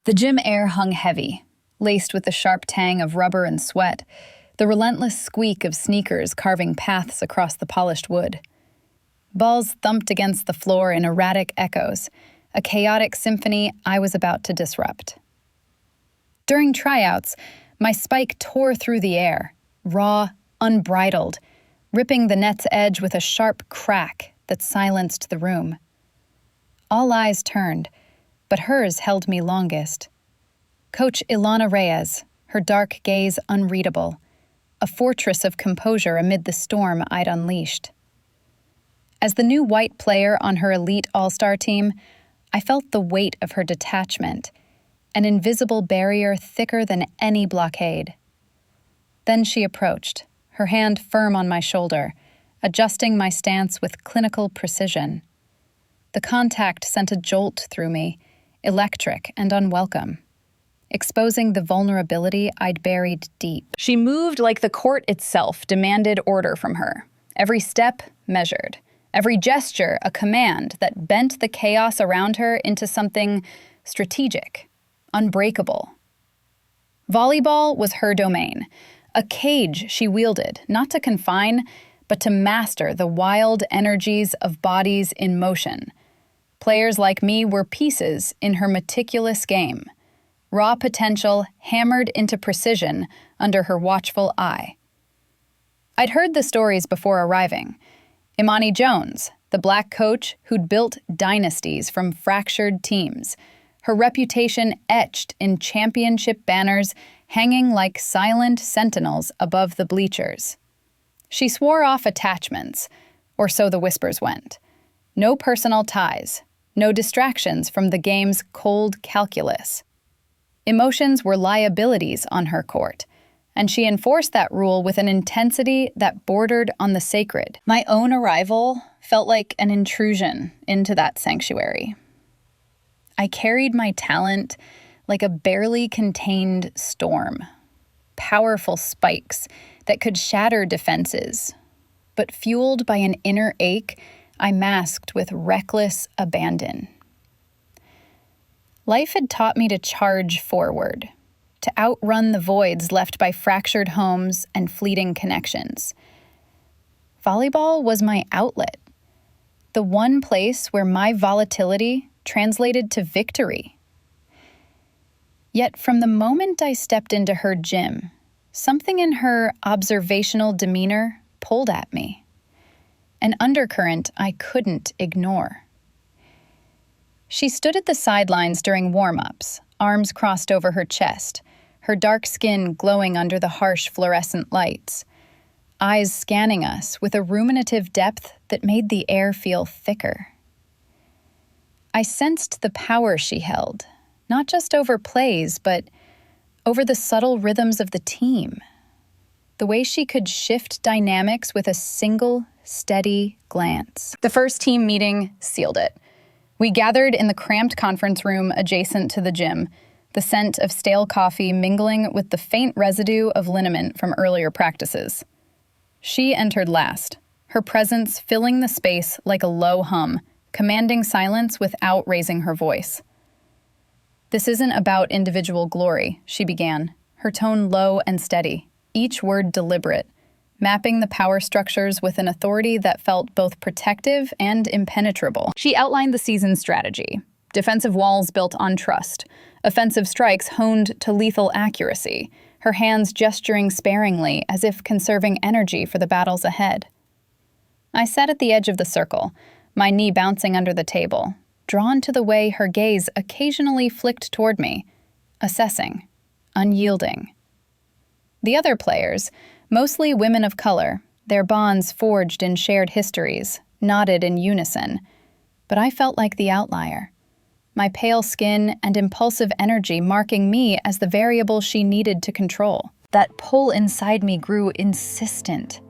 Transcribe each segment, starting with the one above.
The gym air hung heavy, laced with the sharp tang of rubber and sweat, the relentless squeak of sneakers carving paths across the polished wood. Balls thumped against the floor in erratic echoes, a chaotic symphony I was about to disrupt. During tryouts, my spike tore through the air, raw, unbridled, ripping the net's edge with a sharp crack that silenced the room. All eyes turned, but hers held me longest. Coach Ilana Reyes, her dark gaze unreadable, a fortress of composure amid the storm I'd unleashed. As the new white player on her elite all-star team, I felt the weight of her detachment, an invisible barrier thicker than any blockade. Then she approached, her hand firm on my shoulder, adjusting my stance with clinical precision. The contact sent a jolt through me, electric and unwelcome, exposing the vulnerability I'd buried deep. She moved like the court itself demanded order from her. Every step measured, every gesture a command that bent the chaos around her into something strategic, unbreakable. Volleyball was her domain, a cage she wielded, not to confine, but to master the wild energies of bodies in motion. Players like me were pieces in her meticulous game, raw potential hammered into precision under her watchful eye. I'd heard the stories before arriving. Imani Jones, the black coach who'd built dynasties from fractured teams, her reputation etched in championship banners hanging like silent sentinels above the bleachers. She swore off attachments, or so the whispers went. No personal ties, no distractions from the game's cold calculus. Emotions were liabilities on her court, and she enforced that rule with an intensity that bordered on the sacred. My own arrival felt like an intrusion into that sanctuary. I carried my talent like a barely contained storm, powerful spikes that could shatter defenses, but fueled by an inner ache I masked with reckless abandon. Life had taught me to charge forward, to outrun the voids left by fractured homes and fleeting connections. Volleyball was my outlet, the one place where my volatility translated to victory. Yet from the moment I stepped into her gym, something in her observational demeanor pulled at me, an undercurrent I couldn't ignore. She stood at the sidelines during warm-ups, arms crossed over her chest, her dark skin glowing under the harsh fluorescent lights, eyes scanning us with a ruminative depth that made the air feel thicker. I sensed the power she held, not just over plays, but over the subtle rhythms of the team. The way she could shift dynamics with a single, steady glance. The first team meeting sealed it. We gathered in the cramped conference room adjacent to the gym, the scent of stale coffee mingling with the faint residue of liniment from earlier practices. She entered last, her presence filling the space like a low hum, commanding silence without raising her voice. "This isn't about individual glory," she began, her tone low and steady, each word deliberate, mapping the power structures with an authority that felt both protective and impenetrable. She outlined the season's strategy: defensive walls built on trust, offensive strikes honed to lethal accuracy, her hands gesturing sparingly as if conserving energy for the battles ahead. I sat at the edge of the circle, my knee bouncing under the table, drawn to the way her gaze occasionally flicked toward me, assessing, unyielding. The other players, mostly women of color, their bonds forged in shared histories, nodded in unison, but I felt like the outlier, my pale skin and impulsive energy marking me as the variable she needed to control. That pull inside me grew insistent,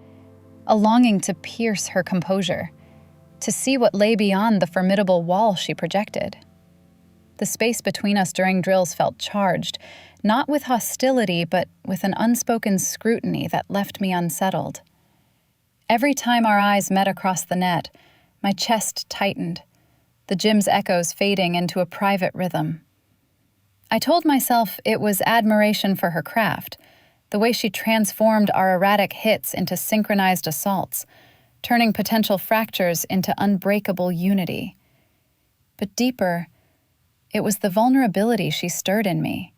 a longing to pierce her composure, to see what lay beyond the formidable wall she projected. The space between us during drills felt charged, not with hostility, but with an unspoken scrutiny that left me unsettled. Every time our eyes met across the net, my chest tightened, the gym's echoes fading into a private rhythm. I told myself it was admiration for her craft, the way she transformed our erratic hits into synchronized assaults, turning potential fractures into unbreakable unity. But deeper, it was the vulnerability she stirred in me,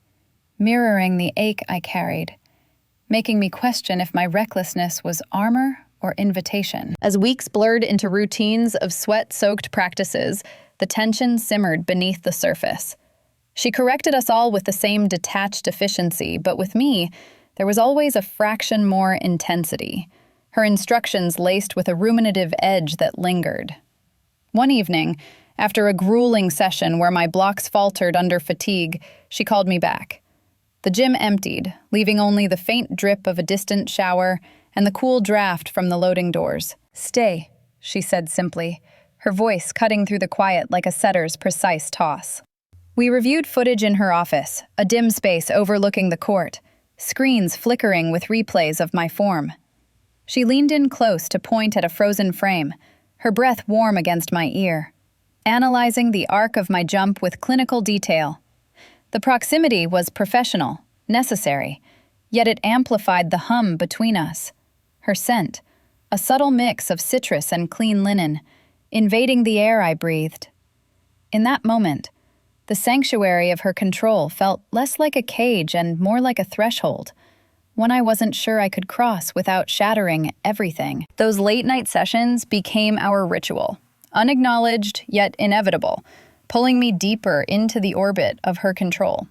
mirroring the ache I carried, making me question if my recklessness was armor or invitation. As weeks blurred into routines of sweat-soaked practices, the tension simmered beneath the surface. She corrected us all with the same detached efficiency, but with me, there was always a fraction more intensity, her instructions laced with a ruminative edge that lingered. One evening, after a grueling session where my blocks faltered under fatigue, she called me back. The gym emptied, leaving only the faint drip of a distant shower and the cool draft from the loading doors. "Stay," she said simply, her voice cutting through the quiet like a setter's precise toss. We reviewed footage in her office, a dim space overlooking the court, screens flickering with replays of my form. She leaned in close to point at a frozen frame, her breath warm against my ear, analyzing the arc of my jump with clinical detail. The proximity was professional, necessary, yet it amplified the hum between us. Her scent, a subtle mix of citrus and clean linen, invading the air I breathed. In that moment, the sanctuary of her control felt less like a cage and more like a threshold, one I wasn't sure I could cross without shattering everything. Those late-night sessions became our ritual, unacknowledged yet inevitable, pulling me deeper into the orbit of her control.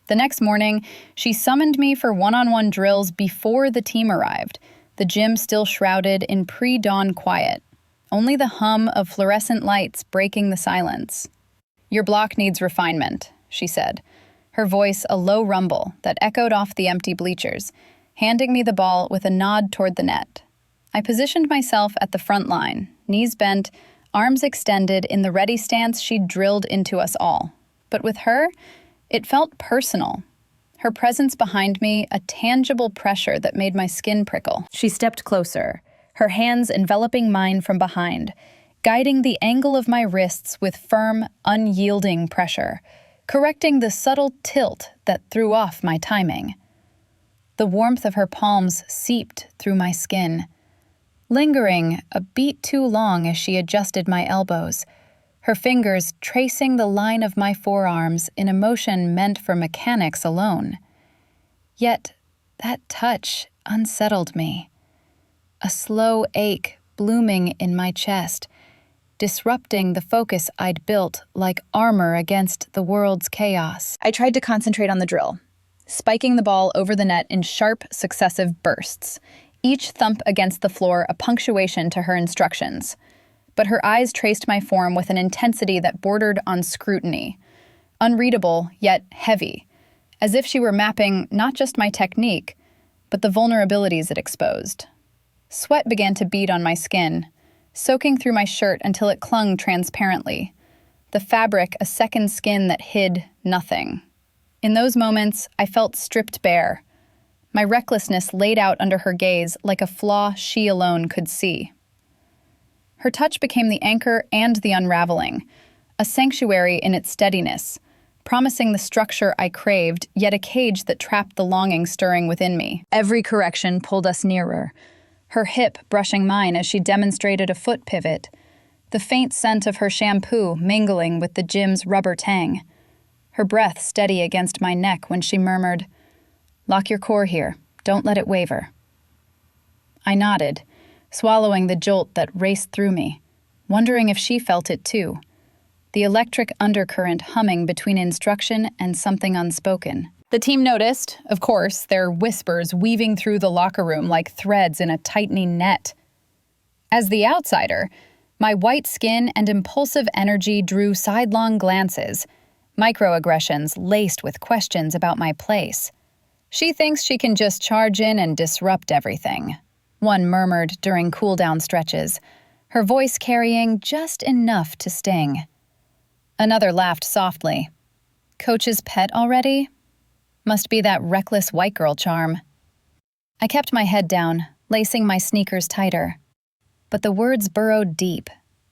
The next morning, she summoned me for one-on-one drills before the team arrived, the gym still shrouded in pre-dawn quiet, only the hum of fluorescent lights breaking the silence. "Your block needs refinement," she said, her voice a low rumble that echoed off the empty bleachers, handing me the ball with a nod toward the net. I positioned myself at the front line, knees bent, arms extended in the ready stance she'd drilled into us all. But with her, it felt personal. Her presence behind me, a tangible pressure that made my skin prickle. She stepped closer, her hands enveloping mine from behind, guiding the angle of my wrists with firm, unyielding pressure, correcting the subtle tilt that threw off my timing. The warmth of her palms seeped through my skin, lingering a beat too long as she adjusted my elbows, her fingers tracing the line of my forearms in a motion meant for mechanics alone. Yet that touch unsettled me, a slow ache blooming in my chest, disrupting the focus I'd built like armor against the world's chaos. I tried to concentrate on the drill, spiking the ball over the net in sharp, successive bursts, each thump against the floor a punctuation to her instructions. But her eyes traced my form with an intensity that bordered on scrutiny, unreadable yet heavy, as if she were mapping not just my technique, but the vulnerabilities it exposed. Sweat began to bead on my skin, soaking through my shirt until it clung transparently, the fabric a second skin that hid nothing. In those moments, I felt stripped bare, my recklessness laid out under her gaze like a flaw she alone could see. Her touch became the anchor and the unraveling, a sanctuary in its steadiness, promising the structure I craved, yet a cage that trapped the longing stirring within me. Every correction pulled us nearer, her hip brushing mine as she demonstrated a foot pivot, the faint scent of her shampoo mingling with the gym's rubber tang, her breath steady against my neck when she murmured, "Lock your core here, don't let it waver." I nodded, swallowing the jolt that raced through me, wondering if she felt it too, the electric undercurrent humming between instruction and something unspoken. The team noticed, of course, their whispers weaving through the locker room like threads in a tightening net. As the outsider, my white skin and impulsive energy drew sidelong glances, microaggressions laced with questions about my place. "She thinks she can just charge in and disrupt everything," one murmured during cool-down stretches, her voice carrying just enough to sting. Another laughed softly. "Coach's pet already? Must be that reckless white girl charm." I kept my head down, lacing my sneakers tighter. But the words burrowed deep,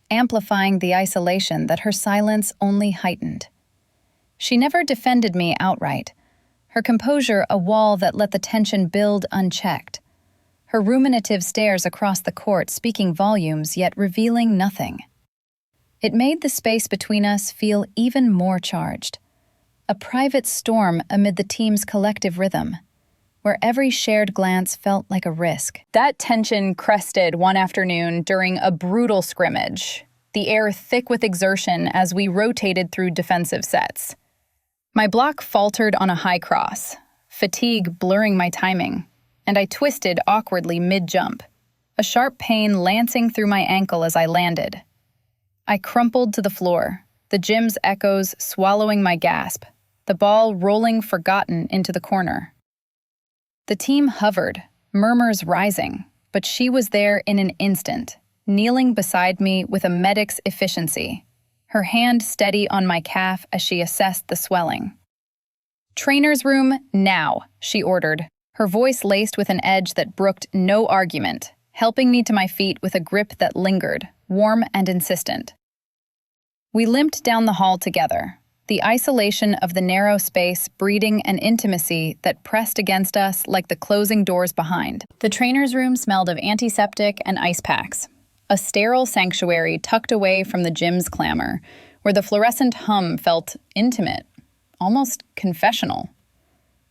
amplifying the isolation that her silence only heightened. She never defended me outright. Her composure a wall that let the tension build unchecked. Her ruminative stares across the court speaking volumes yet revealing nothing. It made the space between us feel even more charged. A private storm amid the team's collective rhythm, where every shared glance felt like a risk. That tension crested one afternoon during a brutal scrimmage, the air thick with exertion as we rotated through defensive sets. My block faltered on a high cross, fatigue blurring my timing, and I twisted awkwardly mid-jump, a sharp pain lancing through my ankle as I landed. I crumpled to the floor, the gym's echoes swallowing my gasp, the ball rolling forgotten into the corner. The team hovered, murmurs rising, but she was there in an instant, kneeling beside me with a medic's efficiency, her hand steady on my calf as she assessed the swelling. "Trainer's room, now," she ordered, her voice laced with an edge that brooked no argument, helping me to my feet with a grip that lingered, warm and insistent. We limped down the hall together, the isolation of the narrow space breeding an intimacy that pressed against us like the closing doors behind. The trainer's room smelled of antiseptic and ice packs, a sterile sanctuary tucked away from the gym's clamor, where the fluorescent hum felt intimate, almost confessional.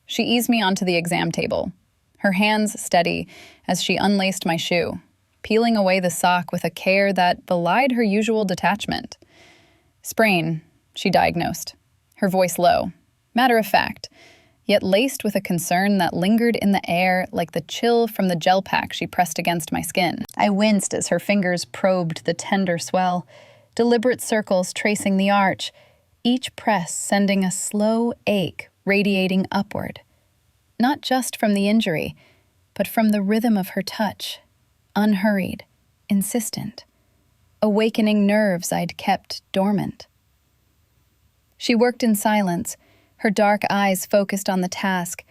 She eased me onto the exam table, her hands steady as she unlaced my shoe, peeling away the sock with a care that belied her usual detachment. "Sprain," she diagnosed, her voice low, matter of fact, yet laced with a concern that lingered in the air like the chill from the gel pack she pressed against my skin. I winced as her fingers probed the tender swell, deliberate circles tracing the arch, each press sending a slow ache radiating upward, not just from the injury, but from the rhythm of her touch, unhurried, insistent, awakening nerves I'd kept dormant. She worked in silence, her dark eyes focused on the task,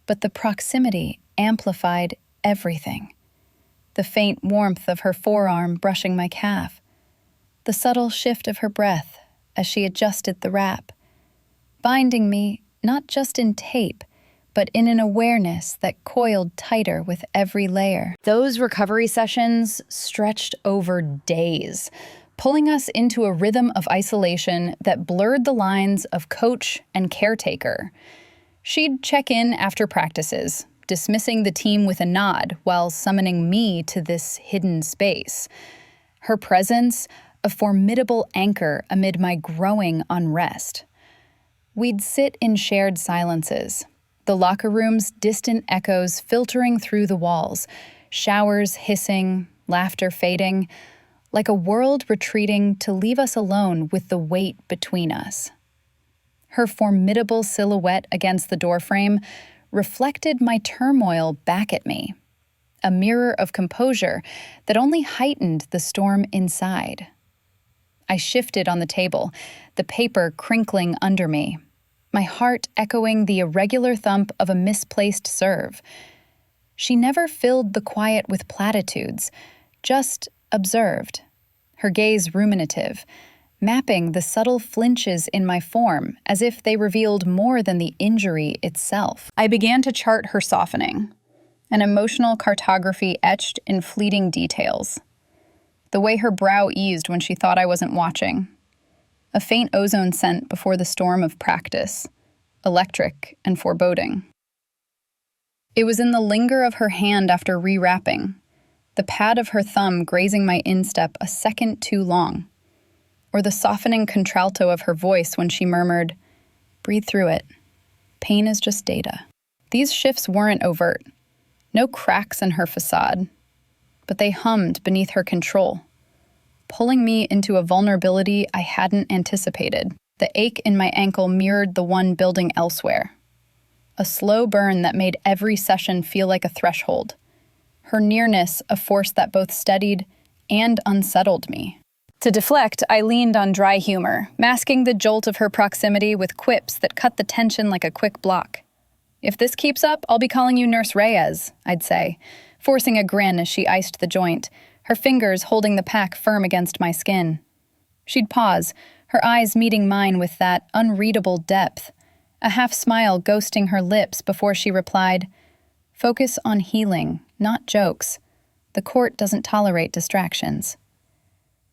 but the proximity amplified everything. The faint warmth of her forearm brushing my calf, the subtle shift of her breath as she adjusted the wrap, binding me not just in tape, but in an awareness that coiled tighter with every layer. Those recovery sessions stretched over days, pulling us into a rhythm of isolation that blurred the lines of coach and caretaker. She'd check in after practices, dismissing the team with a nod while summoning me to this hidden space. Her presence, a formidable anchor amid my growing unrest. We'd sit in shared silences, the locker room's distant echoes filtering through the walls, showers hissing, laughter fading, like a world retreating to leave us alone with the weight between us. Her formidable silhouette against the doorframe reflected my turmoil back at me, a mirror of composure that only heightened the storm inside. I shifted on the table, the paper crinkling under me, my heart echoing the irregular thump of a misplaced serve. She never filled the quiet with platitudes, just observed, her gaze ruminative, mapping the subtle flinches in my form as if they revealed more than the injury itself. I began to chart her softening, an emotional cartography etched in fleeting details. The way her brow eased when she thought I wasn't watching. A faint ozone scent before the storm of practice, electric and foreboding. It was in the linger of her hand after rewrapping, the pad of her thumb grazing my instep a second too long, or the softening contralto of her voice when she murmured, "Breathe through it. Pain is just data." These shifts weren't overt, no cracks in her facade, but they hummed beneath her control, pulling me into a vulnerability I hadn't anticipated. The ache in my ankle mirrored the one building elsewhere. A slow burn that made every session feel like a threshold. Her nearness a force that both steadied and unsettled me. To deflect, I leaned on dry humor, masking the jolt of her proximity with quips that cut the tension like a quick block. "If this keeps up, I'll be calling you Nurse Reyes," I'd say, forcing a grin as she iced the joint, her fingers holding the pack firm against my skin. She'd pause, her eyes meeting mine with that unreadable depth, a half smile ghosting her lips before she replied, "Focus on healing, not jokes. The court doesn't tolerate distractions."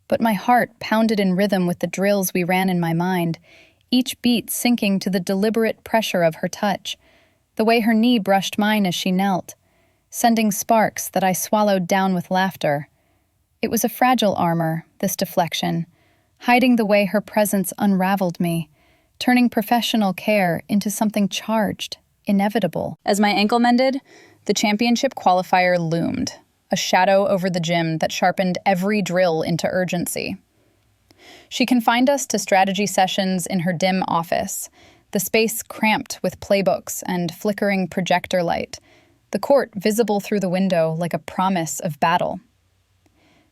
But my heart pounded in rhythm with the drills we ran in my mind, each beat sinking to the deliberate pressure of her touch, the way her knee brushed mine as she knelt, sending sparks that I swallowed down with laughter. It was a fragile armor, this deflection, hiding the way her presence unraveled me, turning professional care into something charged, inevitable. As my ankle mended, the championship qualifier loomed, a shadow over the gym that sharpened every drill into urgency. She confined us to strategy sessions in her dim office, the space cramped with playbooks and flickering projector light, the court visible through the window like a promise of battle.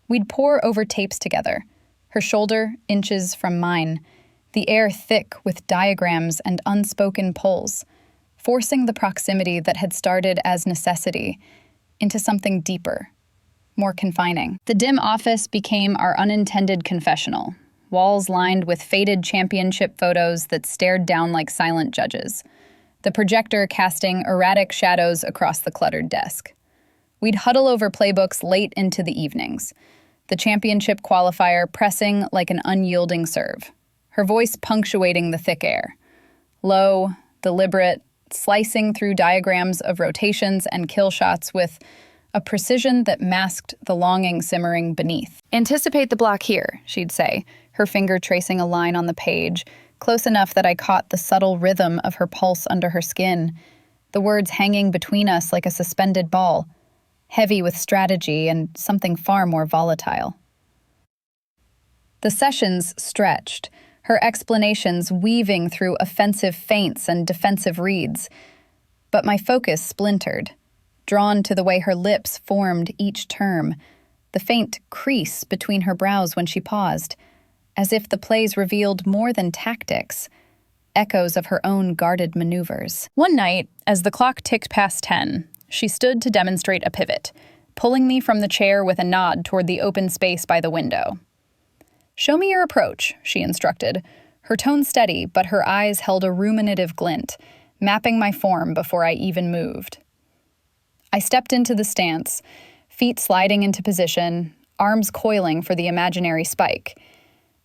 We'd pore over tapes together, her shoulder inches from mine, the air thick with diagrams and unspoken pulls, forcing the proximity that had started as necessity into something deeper, more confining. The dim office became our unintended confessional, walls lined with faded championship photos that stared down like silent judges, the projector casting erratic shadows across the cluttered desk. We'd huddle over playbooks late into the evenings, the championship qualifier pressing like an unyielding serve, her voice punctuating the thick air. Low, deliberate, slicing through diagrams of rotations and kill shots with a precision that masked the longing simmering beneath. "Anticipate the block here," she'd say, her finger tracing a line on the page, close enough that I caught the subtle rhythm of her pulse under her skin, the words hanging between us like a suspended ball, heavy with strategy and something far more volatile. The sessions stretched, her explanations weaving through offensive feints and defensive reads. But my focus splintered, drawn to the way her lips formed each term, the faint crease between her brows when she paused, as if the plays revealed more than tactics, echoes of her own guarded maneuvers. One night, as the clock ticked past 10, she stood to demonstrate a pivot, pulling me from the chair with a nod toward the open space by the window. "Show me your approach," she instructed, her tone steady, but her eyes held a ruminative glint, mapping my form before I even moved. I stepped into the stance, feet sliding into position, arms coiling for the imaginary spike.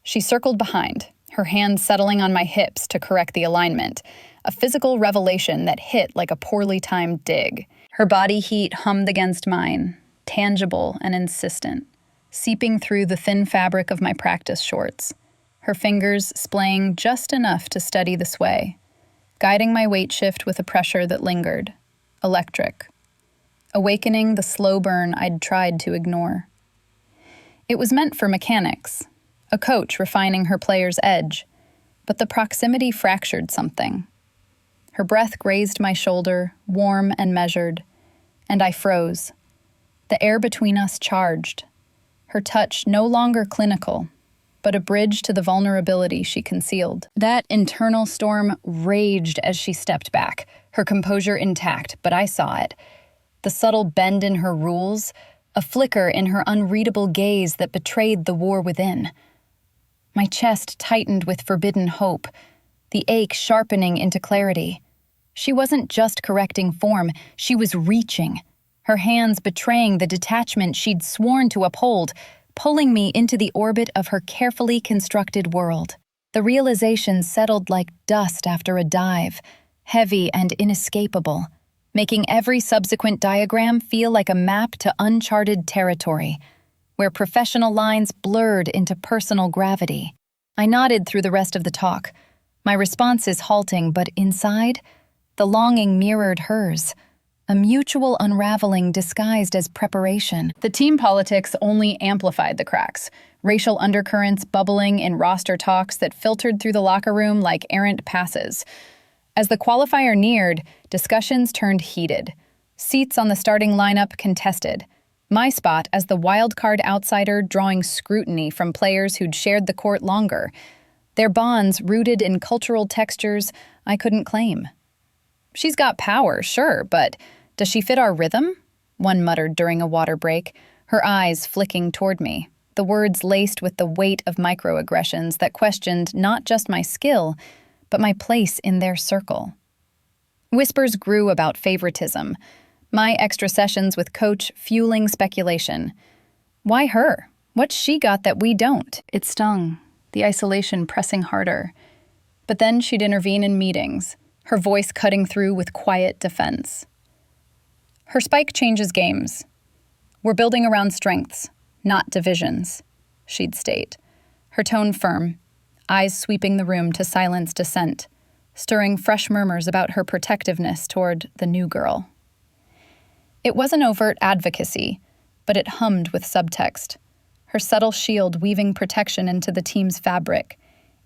She circled behind, her hands settling on my hips to correct the alignment, a physical revelation that hit like a poorly timed dig. Her body heat hummed against mine, tangible and insistent, seeping through the thin fabric of my practice shorts, her fingers splaying just enough to steady the sway, guiding my weight shift with a pressure that lingered, electric, awakening the slow burn I'd tried to ignore. It was meant for mechanics, a coach refining her player's edge, but the proximity fractured something. Her breath grazed my shoulder, warm and measured, and I froze. The air between us charged, her touch no longer clinical, but a bridge to the vulnerability she concealed. That internal storm raged as she stepped back, her composure intact, but I saw it. The subtle bend in her rules, a flicker in her unreadable gaze that betrayed the war within. My chest tightened with forbidden hope, the ache sharpening into clarity. She wasn't just correcting form, she was reaching, her hands betraying the detachment she'd sworn to uphold, pulling me into the orbit of her carefully constructed world. The realization settled like dust after a dive, heavy and inescapable, making every subsequent diagram feel like a map to uncharted territory, where professional lines blurred into personal gravity. I nodded through the rest of the talk, my responses halting, but inside, the longing mirrored hers, a mutual unraveling disguised as preparation. The team politics only amplified the cracks, racial undercurrents bubbling in roster talks that filtered through the locker room like errant passes. As the qualifier neared, discussions turned heated. Seats on the starting lineup contested. My spot as the wildcard outsider drawing scrutiny from players who'd shared the court longer, their bonds rooted in cultural textures I couldn't claim. "She's got power, sure, but does she fit our rhythm?" one muttered during a water break, her eyes flicking toward me, the words laced with the weight of microaggressions that questioned not just my skill, but my place in their circle. Whispers grew about favoritism, my extra sessions with Coach fueling speculation. Why her? What's she got that we don't? It stung, the isolation pressing harder. But then she'd intervene in meetings, her voice cutting through with quiet defense. Her spike changes games. We're building around strengths, not divisions, she'd state, her tone firm, eyes sweeping the room to silence dissent, stirring fresh murmurs about her protectiveness toward the new girl. It wasn't overt advocacy, but it hummed with subtext, her subtle shield weaving protection into the team's fabric,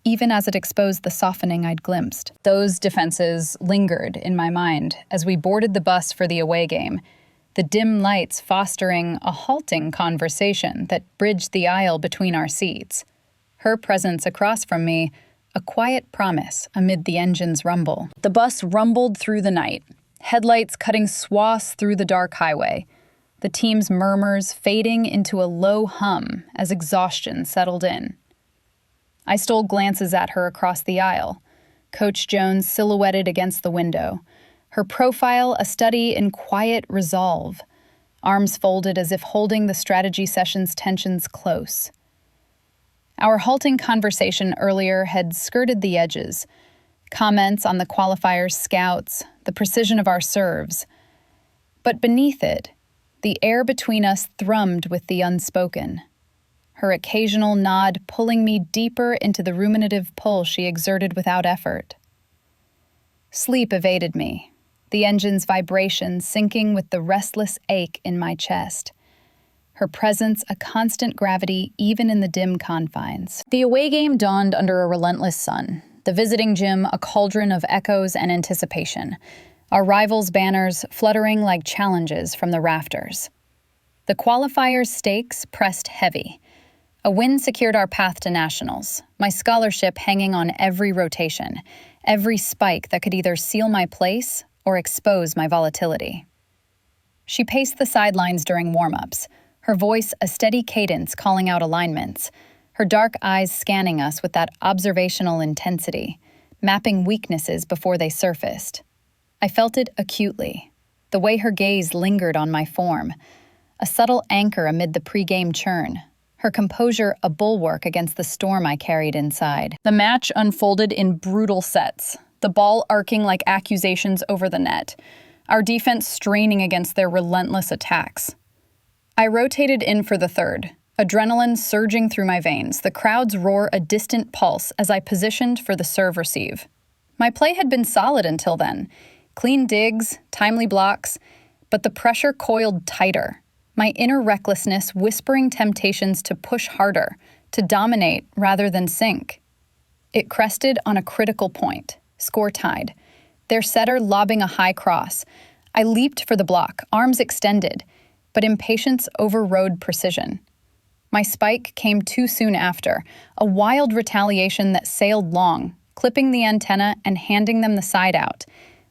even as it exposed the softening I'd glimpsed. Those defenses lingered in my mind as we boarded the bus for the away game, the dim lights fostering a halting conversation that bridged the aisle between our seats. Her presence across from me, a quiet promise amid the engine's rumble. The bus rumbled through the night, headlights cutting swaths through the dark highway, the team's murmurs fading into a low hum as exhaustion settled in. I stole glances at her across the aisle, Coach Jones silhouetted against the window, her profile a study in quiet resolve, arms folded as if holding the strategy session's tensions close. Our halting conversation earlier had skirted the edges, comments on the qualifier's scouts, the precision of our serves. But beneath it, the air between us thrummed with the unspoken, her occasional nod pulling me deeper into the ruminative pull she exerted without effort. Sleep evaded me, the engine's vibration sinking with the restless ache in my chest, her presence a constant gravity even in the dim confines. The away game dawned under a relentless sun, the visiting gym a cauldron of echoes and anticipation, our rivals' banners fluttering like challenges from the rafters. The qualifier's stakes pressed heavy. A win secured our path to nationals, my scholarship hanging on every rotation, every spike that could either seal my place or expose my volatility. She paced the sidelines during warm-ups, her voice a steady cadence calling out alignments, her dark eyes scanning us with that observational intensity, mapping weaknesses before they surfaced. I felt it acutely, the way her gaze lingered on my form, a subtle anchor amid the pre-game churn, her composure a bulwark against the storm I carried inside. The match unfolded in brutal sets, the ball arcing like accusations over the net, our defense straining against their relentless attacks. I rotated in for the third, adrenaline surging through my veins, the crowd's roar a distant pulse as I positioned for the serve-receive. My play had been solid until then, clean digs, timely blocks, but the pressure coiled tighter, my inner recklessness whispering temptations to push harder, to dominate rather than sink. It crested on a critical point, score tied, their setter lobbing a high cross. I leaped for the block, arms extended, but impatience overrode precision. My spike came too soon after, a wild retaliation that sailed long, clipping the antenna and handing them the side out,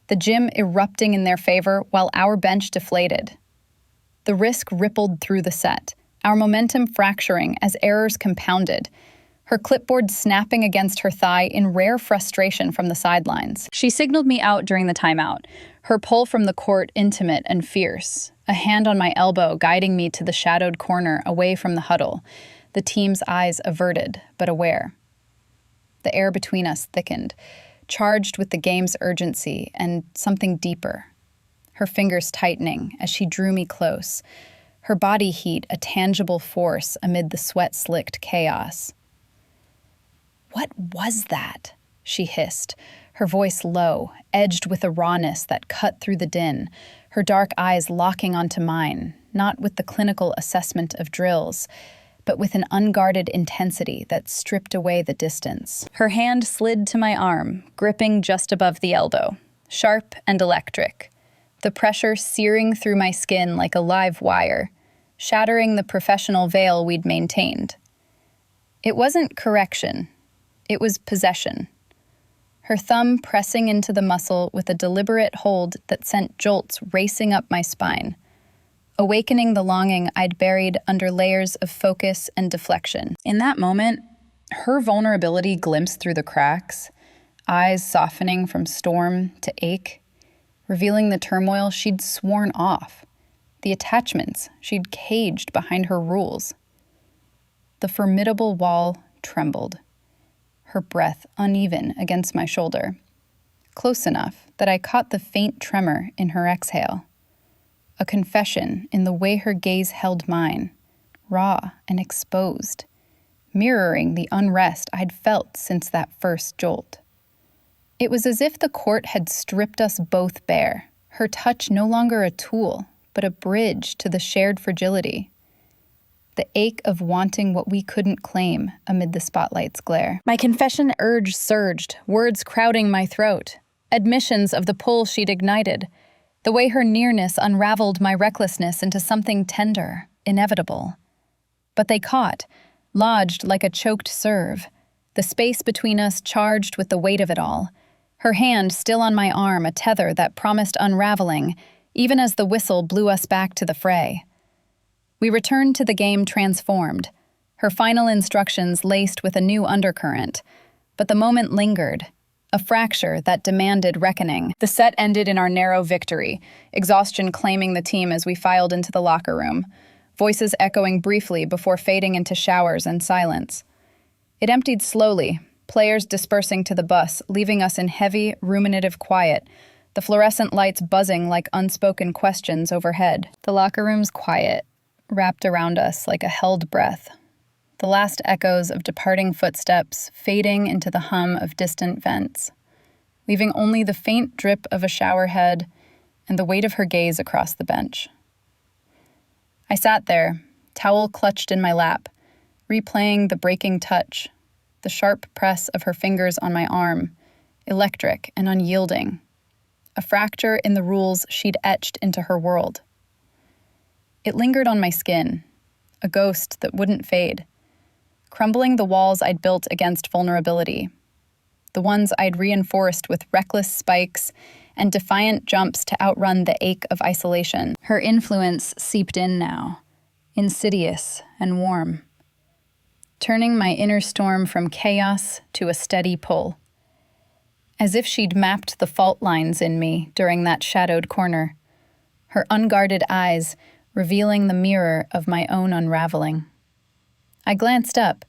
the gym erupting in their favor while our bench deflated. The risk rippled through the set, our momentum fracturing as errors compounded, her clipboard snapping against her thigh in rare frustration from the sidelines. She signaled me out during the timeout, her pull from the court intimate and fierce, a hand on my elbow guiding me to the shadowed corner away from the huddle, the team's eyes averted but aware. The air between us thickened, charged with the game's urgency and something deeper. Her fingers tightening as she drew me close, her body heat a tangible force amid the sweat-slicked chaos. "What was that?" she hissed, her voice low, edged with a rawness that cut through the din, her dark eyes locking onto mine, not with the clinical assessment of drills, but with an unguarded intensity that stripped away the distance. Her hand slid to my arm, gripping just above the elbow, sharp and electric, the pressure searing through my skin like a live wire, shattering the professional veil we'd maintained. It wasn't correction. It was possession. Her thumb pressing into the muscle with a deliberate hold that sent jolts racing up my spine. awakening the longing I'd buried under layers of focus and deflection. In that moment, her vulnerability glimpsed through the cracks, eyes softening from storm to ache, revealing the turmoil she'd sworn off, the attachments she'd caged behind her rules. The formidable wall trembled, her breath uneven against my shoulder, close enough that I caught the faint tremor in her exhale. A confession in the way her gaze held mine, raw and exposed, mirroring the unrest I'd felt since that first jolt. It was as if the court had stripped us both bare, her touch no longer a tool, but a bridge to the shared fragility. The ache of wanting what we couldn't claim amid the spotlight's glare. My confession urge surged, words crowding my throat, admissions of the pull she'd ignited, the way her nearness unraveled my recklessness into something tender, inevitable. But they caught, lodged like a choked serve, the space between us charged with the weight of it all, her hand still on my arm, a tether that promised unraveling, even as the whistle blew us back to the fray. We returned to the game transformed, her final instructions laced with a new undercurrent, but the moment lingered, a fracture that demanded reckoning. The set ended in our narrow victory, exhaustion claiming the team as we filed into the locker room, voices echoing briefly before fading into showers and silence. It emptied slowly, players dispersing to the bus, leaving us in heavy, ruminative quiet, the fluorescent lights buzzing like unspoken questions overhead. The locker room's quiet, wrapped around us like a held breath, the last echoes of departing footsteps fading into the hum of distant vents, leaving only the faint drip of a shower head and the weight of her gaze across the bench. I sat there, towel clutched in my lap, replaying the breaking touch, the sharp press of her fingers on my arm, electric and unyielding, a fracture in the rules she'd etched into her world. It lingered on my skin, a ghost that wouldn't fade, crumbling the walls I'd built against vulnerability, the ones I'd reinforced with reckless spikes and defiant jumps to outrun the ache of isolation. Her influence seeped in now, insidious and warm, turning my inner storm from chaos to a steady pull. As if she'd mapped the fault lines in me during that shadowed corner, her unguarded eyes revealing the mirror of my own unraveling. I glanced up,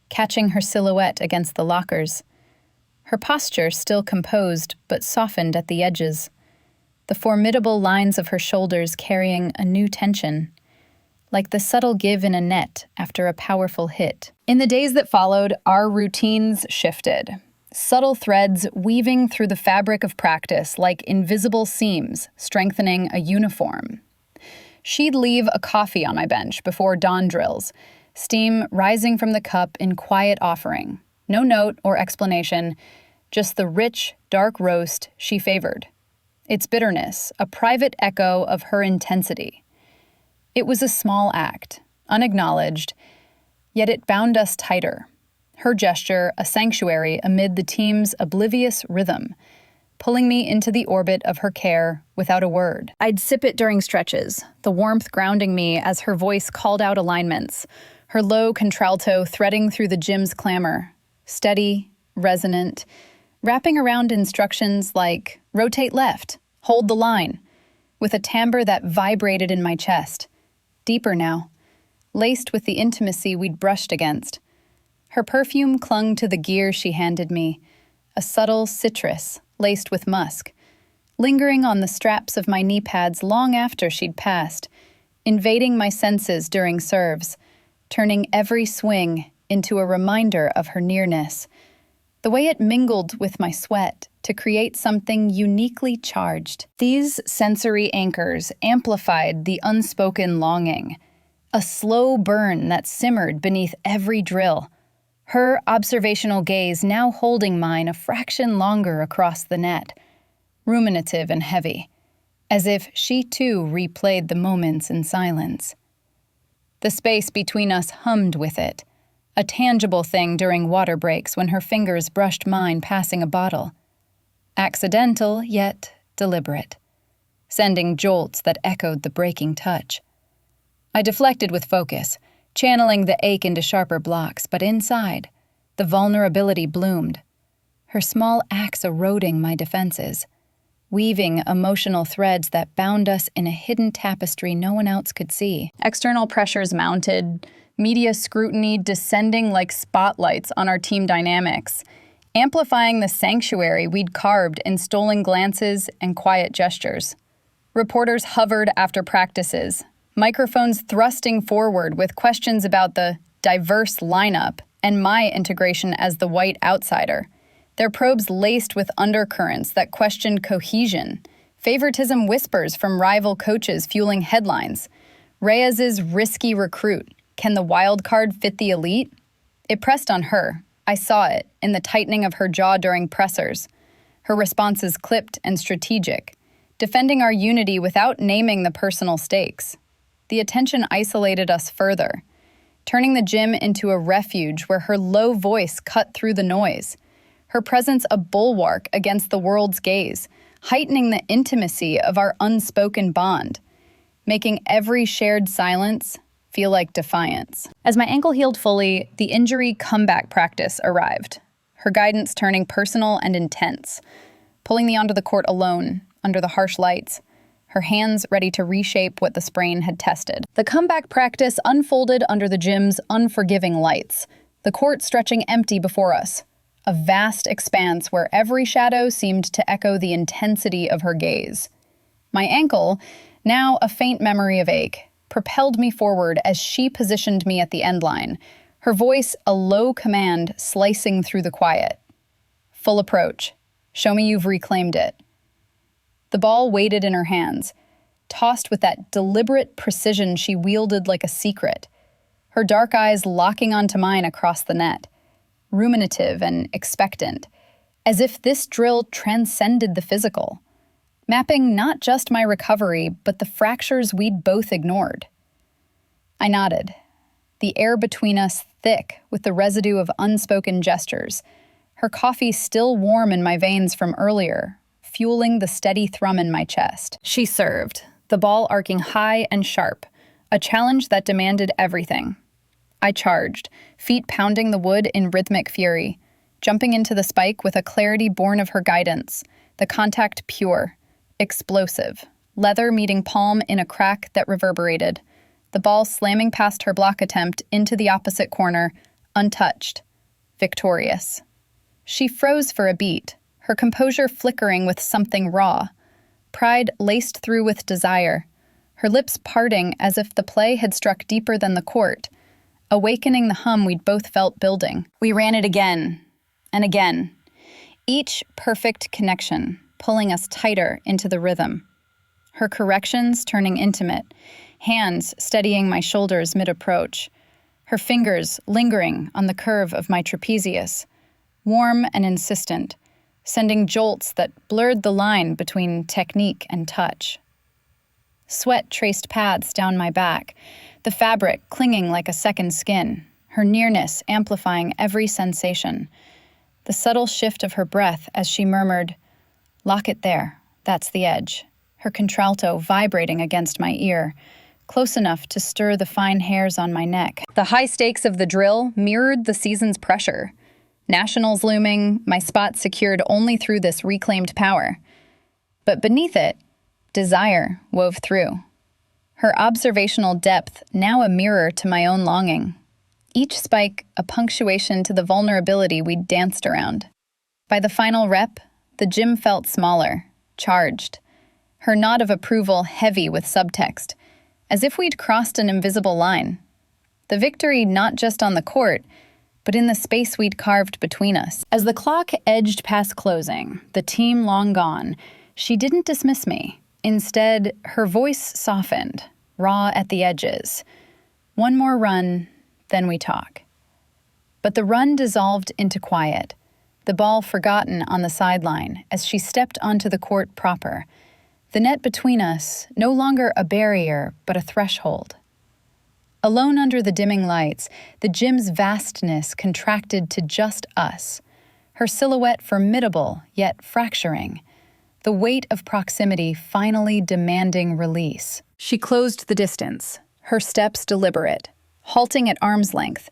catching her silhouette against the lockers, her posture still composed but softened at the edges, the formidable lines of her shoulders carrying a new tension, like the subtle give in a net after a powerful hit. In the days that followed, our routines shifted, subtle threads weaving through the fabric of practice like invisible seams strengthening a uniform. She'd leave a coffee on my bench before dawn drills, steam rising from the cup in quiet offering. No note or explanation, just the rich, dark roast she favored. Its bitterness, a private echo of her intensity. It was a small act, unacknowledged, yet it bound us tighter. Her gesture, a sanctuary amid the team's oblivious rhythm, pulling me into the orbit of her care without a word. I'd sip it during stretches, the warmth grounding me as her voice called out alignments, her low contralto threading through the gym's clamor, steady, resonant, wrapping around instructions like rotate left, hold the line, with a timbre that vibrated in my chest, deeper now, laced with the intimacy we'd brushed against. Her perfume clung to the gear she handed me, a subtle citrus laced with musk, lingering on the straps of my knee pads long after she'd passed, invading my senses during serves, turning every swing into a reminder of her nearness, the way it mingled with my sweat to create something uniquely charged. These sensory anchors amplified the unspoken longing, a slow burn that simmered beneath every drill, her observational gaze now holding mine a fraction longer across the net, ruminative and heavy, as if she too replayed the moments in silence. The space between us hummed with it, a tangible thing during water breaks when her fingers brushed mine passing a bottle. Accidental, yet deliberate, sending jolts that echoed the breaking touch. I deflected with focus, channeling the ache into sharper blocks, but inside, the vulnerability bloomed, her small axe eroding my defenses, weaving emotional threads that bound us in a hidden tapestry no one else could see. External pressures mounted, media scrutiny descending like spotlights on our team dynamics, amplifying the sanctuary we'd carved in stolen glances and quiet gestures. Reporters hovered after practices, microphones thrusting forward with questions about the diverse lineup and my integration as the white outsider. Their probes laced with undercurrents that questioned cohesion, favoritism whispers from rival coaches fueling headlines. Reyes's risky recruit. Can the wild card fit the elite? It pressed on her. I saw it in the tightening of her jaw during pressers. Her responses clipped and strategic, defending our unity without naming the personal stakes. The attention isolated us further, turning the gym into a refuge where her low voice cut through the noise, her presence a bulwark against the world's gaze, heightening the intimacy of our unspoken bond, making every shared silence feel like defiance. As my ankle healed fully, the injury comeback practice arrived, her guidance turning personal and intense, pulling me onto the court alone, under the harsh lights, her hands ready to reshape what the sprain had tested. The comeback practice unfolded under the gym's unforgiving lights, the court stretching empty before us, a vast expanse where every shadow seemed to echo the intensity of her gaze. My ankle, now a faint memory of ache, propelled me forward as she positioned me at the end line, her voice a low command slicing through the quiet. Full approach. Show me you've reclaimed it. The ball waited in her hands, tossed with that deliberate precision she wielded like a secret, her dark eyes locking onto mine across the net, ruminative and expectant, as if this drill transcended the physical, mapping not just my recovery, but the fractures we'd both ignored. I nodded, the air between us thick with the residue of unspoken gestures, her coffee still warm in my veins from earlier, fueling the steady thrum in my chest. She served, the ball arcing high and sharp, a challenge that demanded everything. I charged, feet pounding the wood in rhythmic fury, jumping into the spike with a clarity born of her guidance, the contact pure, explosive, leather meeting palm in a crack that reverberated, the ball slamming past her block attempt into the opposite corner, untouched, victorious. She froze for a beat, her composure flickering with something raw, pride laced through with desire, her lips parting as if the play had struck deeper than the court, awakening the hum we'd both felt building. We ran it again and again, each perfect connection pulling us tighter into the rhythm. Her corrections turning intimate, hands steadying my shoulders mid-approach, her fingers lingering on the curve of my trapezius, warm and insistent, sending jolts that blurred the line between technique and touch. Sweat traced paths down my back, the fabric clinging like a second skin, her nearness amplifying every sensation. The subtle shift of her breath as she murmured, "Lock it there, that's the edge," her contralto vibrating against my ear, close enough to stir the fine hairs on my neck. The high stakes of the drill mirrored the season's pressure. Nationals looming, my spot secured only through this reclaimed power. But beneath it, desire wove through. Her observational depth now a mirror to my own longing. Each spike a punctuation to the vulnerability we'd danced around. By the final rep, the gym felt smaller, charged. Her nod of approval heavy with subtext, as if we'd crossed an invisible line. The victory not just on the court, but in the space we'd carved between us. As the clock edged past closing, the team long gone, she didn't dismiss me. Instead, her voice softened, raw at the edges. One more run, then we talk. But the run dissolved into quiet, the ball forgotten on the sideline as she stepped onto the court proper, the net between us no longer a barrier but a threshold. Alone under the dimming lights, the gym's vastness contracted to just us, her silhouette formidable yet fracturing, the weight of proximity finally demanding release. She closed the distance, her steps deliberate, halting at arm's length,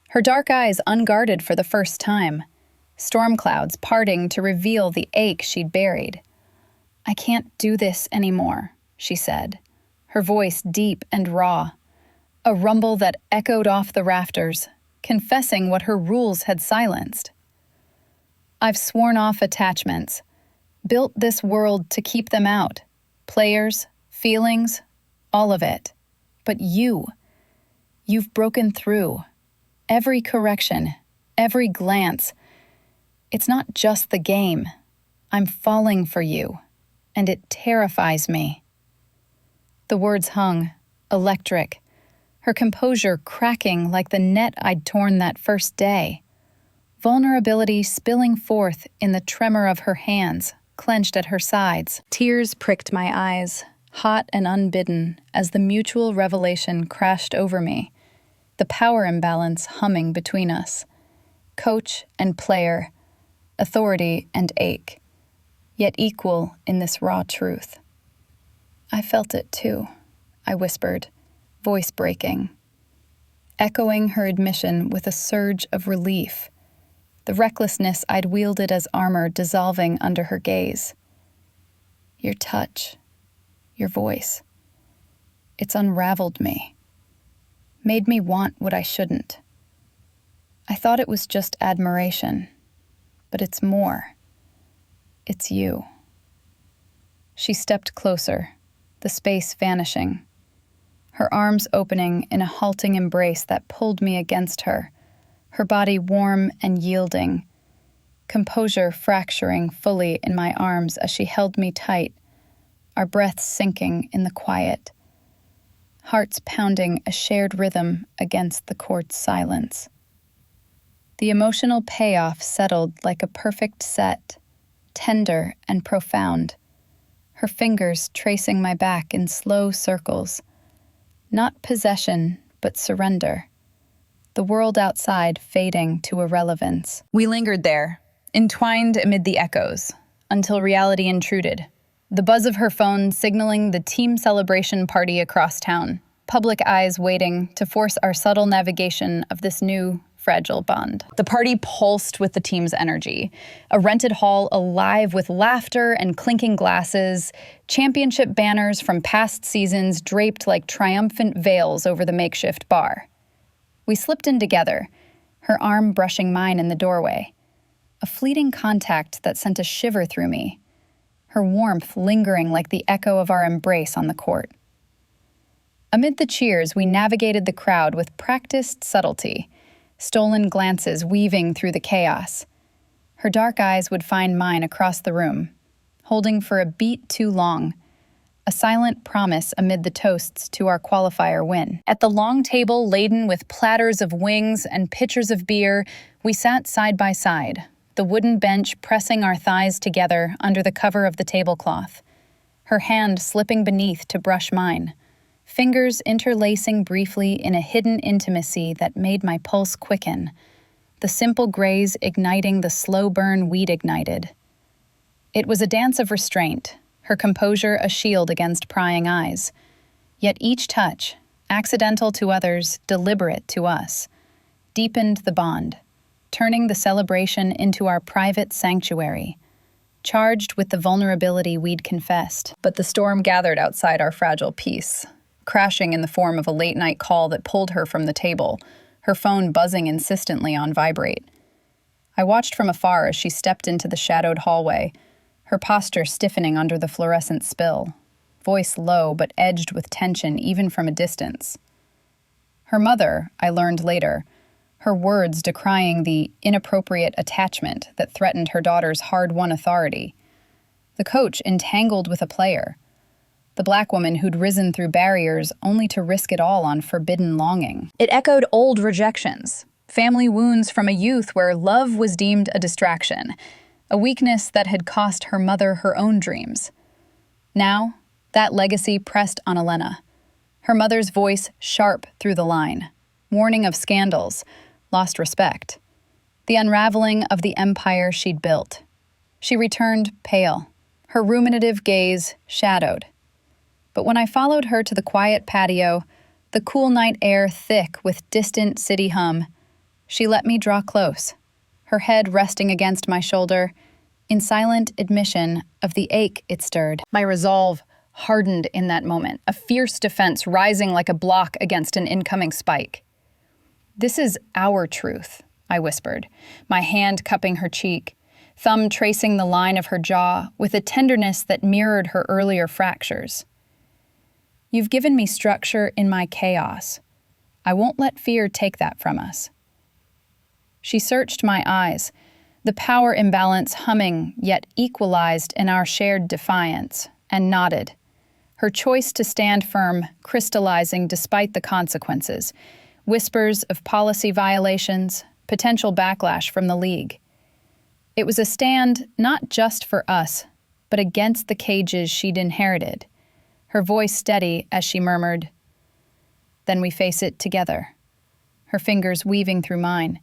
her dark eyes unguarded for the first time, storm clouds parting to reveal the ache she'd buried. "I can't do this anymore," she said, her voice deep and raw, a rumble that echoed off the rafters, confessing what her rules had silenced. "I've sworn off attachments, built this world to keep them out, players, feelings, all of it. But you've broken through. Every correction, every glance. It's not just the game. I'm falling for you, and it terrifies me." The words hung, electric, her composure cracking like the net I'd torn that first day, vulnerability spilling forth in the tremor of her hands, clenched at her sides. Tears pricked my eyes, hot and unbidden, as the mutual revelation crashed over me, the power imbalance humming between us. Coach and player, authority and ache, yet equal in this raw truth. "I felt it too," I whispered, voice breaking, echoing her admission with a surge of relief, the recklessness I'd wielded as armor dissolving under her gaze. "Your touch, your voice, it's unraveled me, made me want what I shouldn't. I thought it was just admiration, but it's more. It's you." She stepped closer, the space vanishing, her arms opening in a halting embrace that pulled me against her, her body warm and yielding, composure fracturing fully in my arms as she held me tight, our breaths sinking in the quiet, hearts pounding a shared rhythm against the court's silence. The emotional payoff settled like a perfect set, tender and profound, her fingers tracing my back in slow circles. Not possession, but surrender. The world outside fading to irrelevance. We lingered there, entwined amid the echoes, until reality intruded. The buzz of her phone signaling the team celebration party across town, public eyes waiting to force our subtle navigation of this new, fragile bond. The party pulsed with the team's energy, a rented hall alive with laughter and clinking glasses, championship banners from past seasons draped like triumphant veils over the makeshift bar. We slipped in together, her arm brushing mine in the doorway, a fleeting contact that sent a shiver through me, her warmth lingering like the echo of our embrace on the court. Amid the cheers, we navigated the crowd with practiced subtlety, stolen glances weaving through the chaos. Her dark eyes would find mine across the room, holding for a beat too long, a silent promise amid the toasts to our qualifier win. At the long table laden with platters of wings and pitchers of beer, we sat side by side, the wooden bench pressing our thighs together under the cover of the tablecloth, her hand slipping beneath to brush mine, fingers interlacing briefly in a hidden intimacy that made my pulse quicken, the simple graze igniting the slow burn we'd ignited. It was a dance of restraint, her composure a shield against prying eyes. Yet each touch, accidental to others, deliberate to us, deepened the bond, turning the celebration into our private sanctuary, charged with the vulnerability we'd confessed. But the storm gathered outside our fragile peace, crashing in the form of a late-night call that pulled her from the table, her phone buzzing insistently on vibrate. I watched from afar as she stepped into the shadowed hallway, her posture stiffening under the fluorescent spill, voice low but edged with tension even from a distance. Her mother, I learned later, her words decrying the inappropriate attachment that threatened her daughter's hard-won authority. The coach entangled with a player. The black woman who'd risen through barriers only to risk it all on forbidden longing. It echoed old rejections, family wounds from a youth where love was deemed a distraction, a weakness that had cost her mother her own dreams. Now, that legacy pressed on Elena, her mother's voice sharp through the line, warning of scandals, lost respect, the unraveling of the empire she'd built. She returned pale, her ruminative gaze shadowed. But when I followed her to the quiet patio, the cool night air thick with distant city hum. She let me draw close, her head resting against my shoulder, in silent admission of the ache it stirred. My resolve hardened in that moment, a fierce defense rising like a block against an incoming spike. "This is our truth," I whispered, my hand cupping her cheek, thumb tracing the line of her jaw with a tenderness that mirrored her earlier fractures. "You've given me structure in my chaos. I won't let fear take that from us." She searched my eyes, the power imbalance humming yet equalized in our shared defiance, and nodded, her choice to stand firm crystallizing despite the consequences, whispers of policy violations, potential backlash from the league. It was a stand not just for us, but against the cages she'd inherited, her voice steady as she murmured, "Then we face it together," her fingers weaving through mine,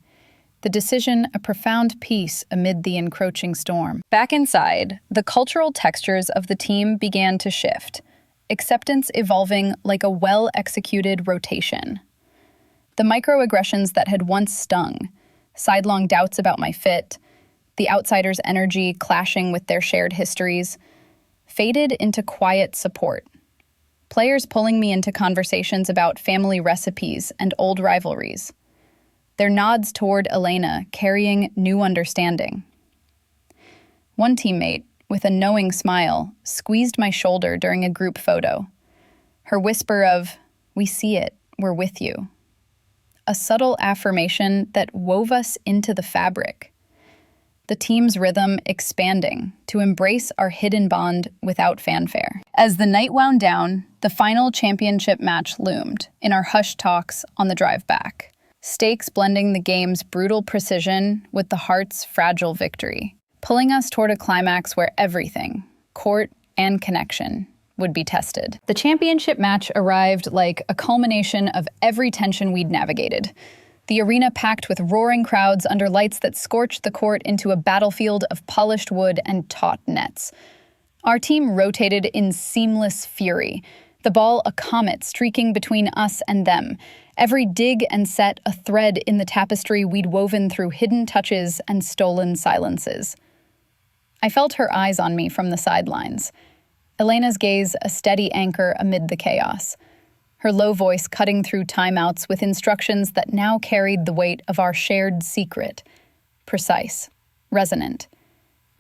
the decision a profound peace amid the encroaching storm. Back inside, the cultural textures of the team began to shift, acceptance evolving like a well-executed rotation. The microaggressions that had once stung, sidelong doubts about my fit, the outsider's energy clashing with their shared histories, faded into quiet support. Players pulling me into conversations about family recipes and old rivalries. Their nods toward Elena carrying new understanding. One teammate, with a knowing smile, squeezed my shoulder during a group photo. Her whisper of, "We see it, we're with you." A subtle affirmation that wove us into the fabric. The team's rhythm expanding to embrace our hidden bond without fanfare. As the night wound down, the final championship match loomed in our hushed talks on the drive back, stakes blending the game's brutal precision with the heart's fragile victory, pulling us toward a climax where everything, court and connection, would be tested. The championship match arrived like a culmination of every tension we'd navigated. The arena packed with roaring crowds under lights that scorched the court into a battlefield of polished wood and taut nets. Our team rotated in seamless fury, the ball a comet streaking between us and them, every dig and set a thread in the tapestry we'd woven through hidden touches and stolen silences. I felt her eyes on me from the sidelines, Elena's gaze a steady anchor amid the chaos, her low voice cutting through timeouts with instructions that now carried the weight of our shared secret, precise, resonant,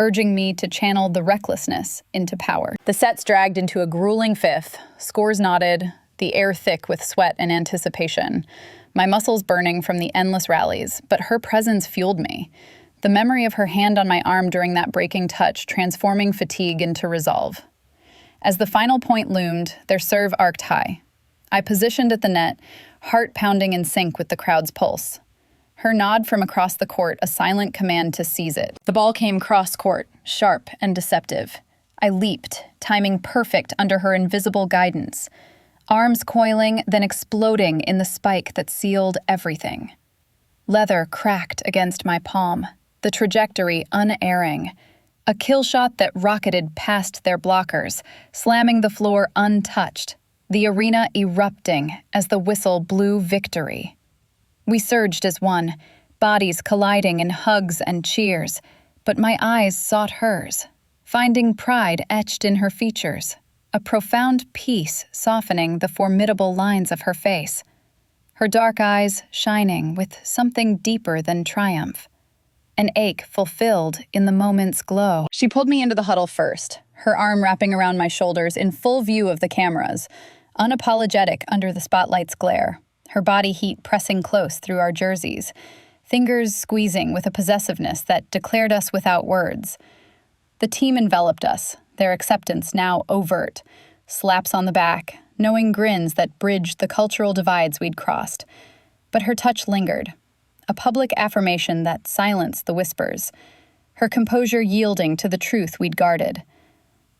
urging me to channel the recklessness into power. The sets dragged into a grueling fifth, scores knotted, the air thick with sweat and anticipation, my muscles burning from the endless rallies, but her presence fueled me, the memory of her hand on my arm during that breaking touch transforming fatigue into resolve. As the final point loomed, their serve arced high. I positioned at the net, heart pounding in sync with the crowd's pulse. Her nod from across the court a silent command to seize it. The ball came cross-court, sharp and deceptive. I leaped, timing perfect under her invisible guidance, arms coiling, then exploding in the spike that sealed everything. Leather cracked against my palm, the trajectory unerring. A kill shot that rocketed past their blockers, slamming the floor untouched, the arena erupting as the whistle blew victory. We surged as one, bodies colliding in hugs and cheers, but my eyes sought hers, finding pride etched in her features, a profound peace softening the formidable lines of her face, her dark eyes shining with something deeper than triumph. An ache fulfilled in the moment's glow. She pulled me into the huddle first, her arm wrapping around my shoulders in full view of the cameras, unapologetic under the spotlight's glare, her body heat pressing close through our jerseys, fingers squeezing with a possessiveness that declared us without words. The team enveloped us, their acceptance now overt, slaps on the back, knowing grins that bridged the cultural divides we'd crossed. But her touch lingered, a public affirmation that silenced the whispers, her composure yielding to the truth we'd guarded.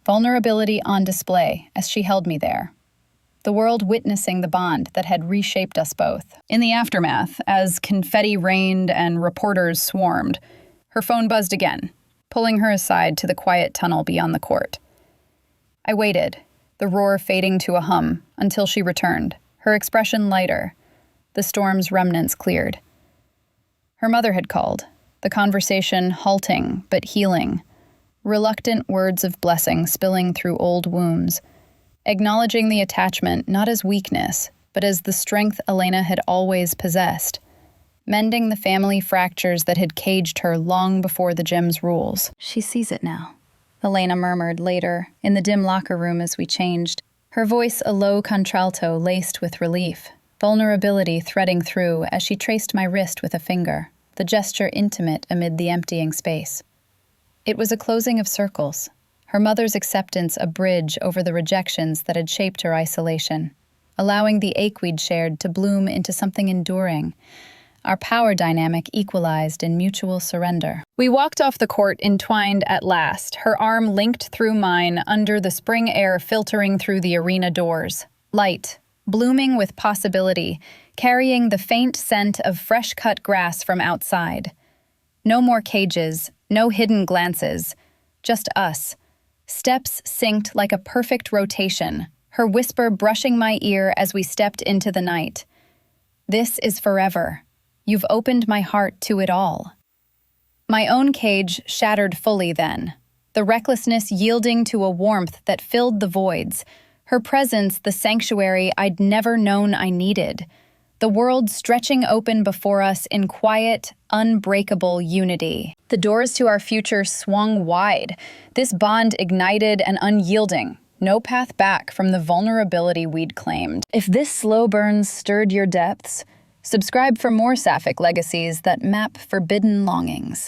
Vulnerability on display as she held me there, the world witnessing the bond that had reshaped us both. In the aftermath, as confetti rained and reporters swarmed, her phone buzzed again, pulling her aside to the quiet tunnel beyond the court. I waited, the roar fading to a hum, until she returned, her expression lighter. The storm's remnants cleared. Her mother had called, the conversation halting but healing, reluctant words of blessing spilling through old wounds, acknowledging the attachment not as weakness, but as the strength Elena had always possessed, mending the family fractures that had caged her long before the gym's rules. "She sees it now," Elena murmured later, in the dim locker room as we changed, her voice a low contralto laced with relief, vulnerability threading through as she traced my wrist with a finger, the gesture intimate amid the emptying space. It was a closing of circles, her mother's acceptance a bridge over the rejections that had shaped her isolation, allowing the ache we'd shared to bloom into something enduring. Our power dynamic equalized in mutual surrender. We walked off the court entwined at last, her arm linked through mine under the spring air filtering through the arena doors. Light, blooming with possibility, carrying the faint scent of fresh-cut grass from outside. No more cages, no hidden glances, just us. Steps synced like a perfect rotation, her whisper brushing my ear as we stepped into the night. "This is forever. You've opened my heart to it all." My own cage shattered fully then, the recklessness yielding to a warmth that filled the voids, her presence the sanctuary I'd never known I needed, the world stretching open before us in quiet, unbreakable unity. The doors to our future swung wide, this bond ignited and unyielding, no path back from the vulnerability we'd claimed. If this slow burn stirred your depths, subscribe for more Sapphic legacies that map forbidden longings.